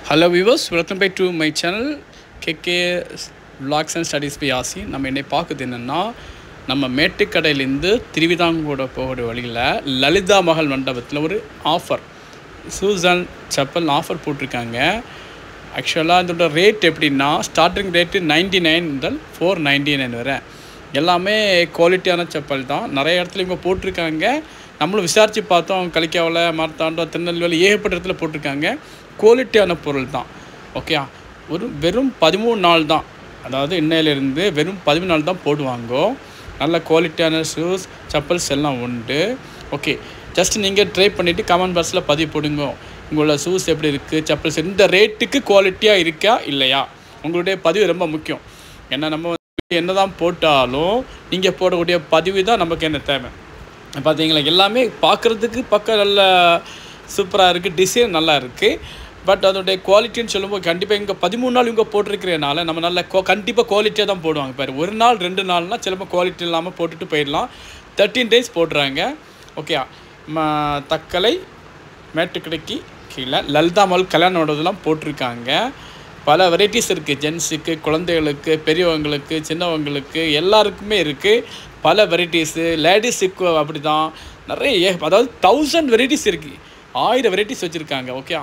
Hello viewers, welcome back to my channel KK Vlogs and Studies by Yasi. நம்ம இன்னைக்கு பார்க்குது என்னன்னா நம்ம மேட்டுக்கடையிலிருந்து திருவிதாங்கூட போகிற வழியில் லலிதா மஹல் மண்டபத்தில் ஒரு ஆஃபர் சூசன் செப்பல் ஆஃபர் போட்டிருக்காங்க. ஆக்சுவலாக இதோட ரேட் எப்படின்னா ஸ்டார்டிங் ரேட்டு 99 முதல் 499 வரை. எல்லாமே குவாலிட்டியான செப்பல் தான். நிறைய இடத்துல இவங்க போட்டிருக்காங்க. நம்மளும் விசாரித்து பார்த்தோம். கலிக்காவில் மார்த்தாண்டோ திருநெல்வேலி ஏகப்பட்ட இடத்துல போட்டிருக்காங்க. குவாலிட்டியான பொருள் தான். ஓகே, வெறும் 13 நாள் தான், அதாவது இன்னையிலேருந்து வெறும் 13 நாள் தான் போடுவாங்க. நல்ல குவாலிட்டியான ஷூஸ் செப்பல்ஸ் எல்லாம் உண்டு. ஓகே, ஜஸ்ட் நீங்கள் ட்ரை பண்ணிவிட்டு கமெண்ட் பாக்ஸில் பதிவு போடுங்க. உங்களோட ஷூஸ் எப்படி இருக்குது, செப்பல்ஸ் இந்த ரேட்டுக்கு குவாலிட்டியாக இருக்கா இல்லையா, உங்களுடைய பதிவு ரொம்ப முக்கியம். ஏன்னா நம்ம என்ன தான் போட்டாலும் நீங்கள் போடக்கூடிய பதிவு தான் நமக்கு என்ன தேவை. பார்த்தீங்களா, எல்லாமே பார்க்குறதுக்கு பக்கம் நல்ல சூப்பராக இருக்குது, டிசைன் நல்லா இருக்குது. பட் அதோடைய குவாலிட்டின்னு சொல்லும்போது கண்டிப்பாக இங்கே 13 நாள் இவங்க போட்டிருக்கிறனால நம்ம நல்ல கண்டிப்பாக குவாலிட்டியாக தான் போடுவாங்க. பாரு, ஒரு நாள் 2 நாள்னால் சிலப்போ குவாலிட்டி இல்லாமல் போட்டுட்டு போயிடலாம். 13 days போடுறாங்க. ஓகே, தக்கலை மேட்டுக்கடைக்கு கீழே லலிதா மஹல் கல்யாண மண்டபத்தெல்லாம் போட்டிருக்காங்க. பல வெரைட்டிஸ் இருக்குது. ஜென்ஸுக்கு, குழந்தைகளுக்கு, பெரியவங்களுக்கு, சின்னவங்களுக்கு எல்லாருக்குமே இருக்குது. பல வெரைட்டிஸு. லேடிஸுக்கு அப்படி தான் நிறைய, அதாவது 1000 வெரைட்டிஸ் இருக்குது. 1000 வெரைட்டிஸ் வச்சுருக்காங்க. ஓகே,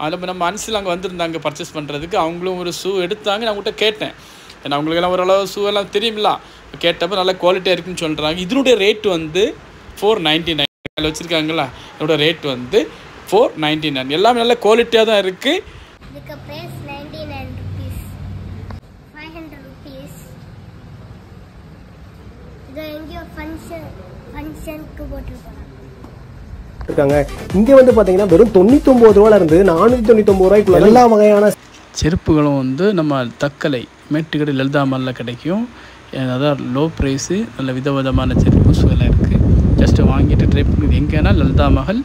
அதில் நம்ம அன்சில் அங்கே வந்திருந்தாங்க பர்ச்சேஸ் பண்ணுறதுக்கு. அவங்களும் ஒரு ஷூ எடுத்தாங்க. நான் அவங்கள்ட்ட கேட்டேன், ஏன்னா அவங்களுக்கெல்லாம் ஓரளவு ஷூ எல்லாம் தெரியுமில்ல. கேட்டப்போ நல்ல குவாலிட்டியாக இருக்குதுன்னு சொல்கிறாங்க. இதனுடைய ரேட் வந்து 499 வச்சுருக்காங்களா. இதோட ரேட் வந்து 499. எல்லாமே நல்ல குவாலிட்டியாக தான் இருக்குது. இதுக்கு பிரைஸ் 99 rupees, 500 rupees. இது எங்கேயோ ஃபங்க்ஷனுக்கு போட்டுருக்காங்க. இங்கே வந்து பார்த்தீங்கன்னா வெறும் 99 ரூபாயில இருந்து 499 ரூபாய்க்குள்ள எல்லா வகையான செருப்புகளும் வந்து நம்ம தக்கலை மேட்டுக்கடை லலிதா மஹலில் கிடைக்கும். அதாவது லோ ப்ரைஸு, நல்ல விதவிதமான செருப்பு எல்லாம் இருக்குது. ஜஸ்ட்டு வாங்கிட்டு ட்ரை பண்ணுறது எங்கேனா லலிதா மஹல்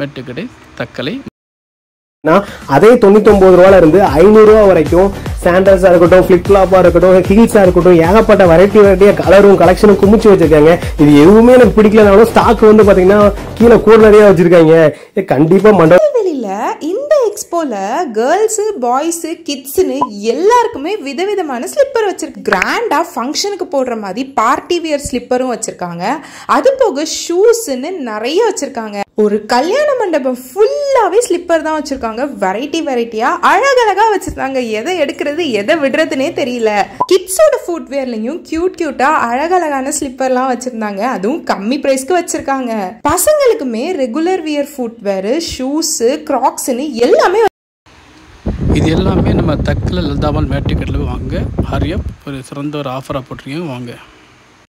மேட்டுக்கடை தக்கலை. அதே 99 ரூபாயில இருந்து 500 ரூபா வரைக்கும் சாண்டல்ஸா இருக்கட்டும், ஃபிளிப் ஃப்ளாப்பா இருக்கட்டும், ஹீல்ஸா இருக்கட்டும், ஏகப்பட்ட வெரைட்டியா கலரும் கலெக்ஷனும் குமிச்சு வச்சிருக்காங்க. இது எதுவுமே எனக்கு பிடிக்கலனாலும் ஸ்டாக் வந்து பாத்தீங்கன்னா கீழே கூடுதலையா வச்சிருக்காங்க. கண்டிப்பா மண்டபத்தில இந்த எக்ஸ்போல கேர்ள்ஸ், பாய்ஸ், கிட்ஸ்னு எல்லாருக்குமே விதவிதமான ஸ்லிப்பர் வச்சிருக்கு. கிராண்டா ஃபங்க்ஷனுக்கு போடுற மாதிரி பார்ட்டி வியர் ஸ்லிப்பரும் வச்சிருக்காங்க. அது போக ஷூஸ்ன்னு நிறைய வச்சிருக்காங்க. ஒரு கல்யாண மண்டபம் ஃபுல்லாவே ஸ்லிப்பர் தான் வச்சிருக்காங்க. வெரைட்டியா அழகழகா வச்சிருக்காங்க. எதை எடுக்கிறது எதை விடுறதுனே தெரியல. கிட்ஸோட ஃபுட்வேர்லயும் கியூட்டா அழகழகான ஸ்லிப்பர்லாம் வச்சிருந்தாங்க. அதுவும் கம்மி பிரைஸ்க்கு வச்சிருக்காங்க. பசங்களுக்குமே ரெகுலர் வியர் ஃபுட்வேர், ஷூஸ், கிராக்ஸ்னு எல்லாமே. இது எல்லாமே நம்ம தக்கலை லலிதா மஹல் மேட்டுக்கடையில் வாங்க. ஹரியப் ஒரு சிறந்த ஒரு ஆஃபராக போட்டிருக்கீங்க, வாங்க.